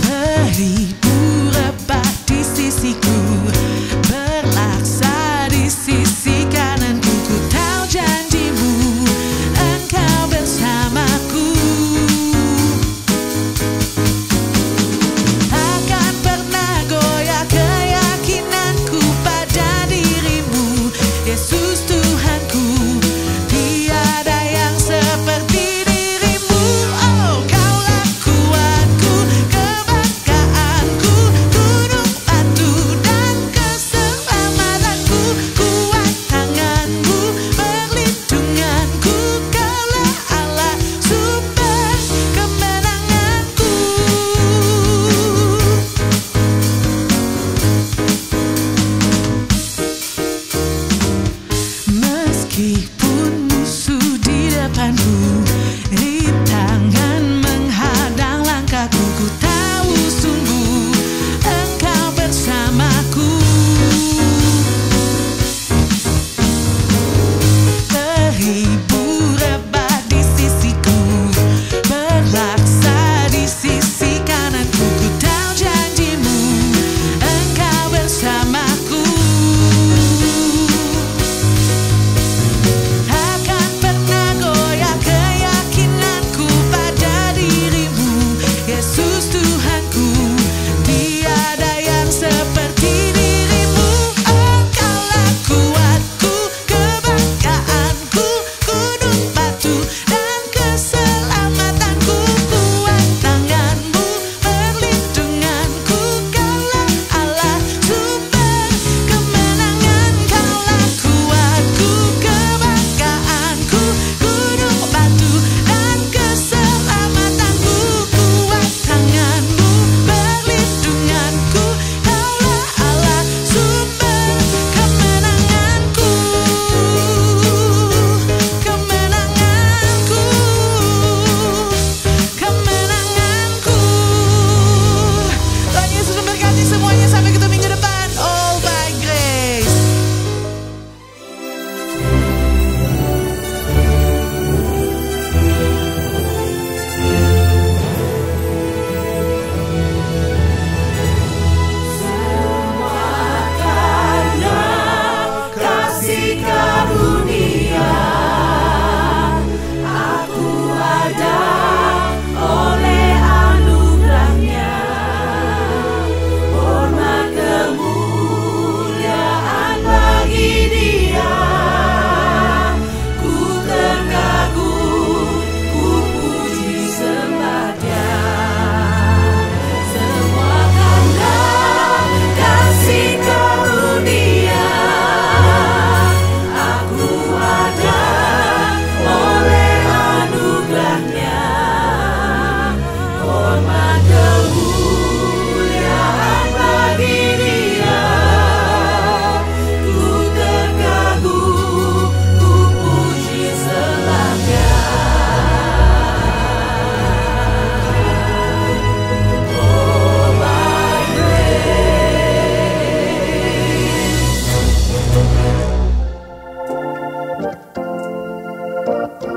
Beribu rebah di sisiku, berlaksa di sisi kananku, ku tahu janji-Mu Engkau bersamaku. Takkan pernah goyah keyakinanku, Thank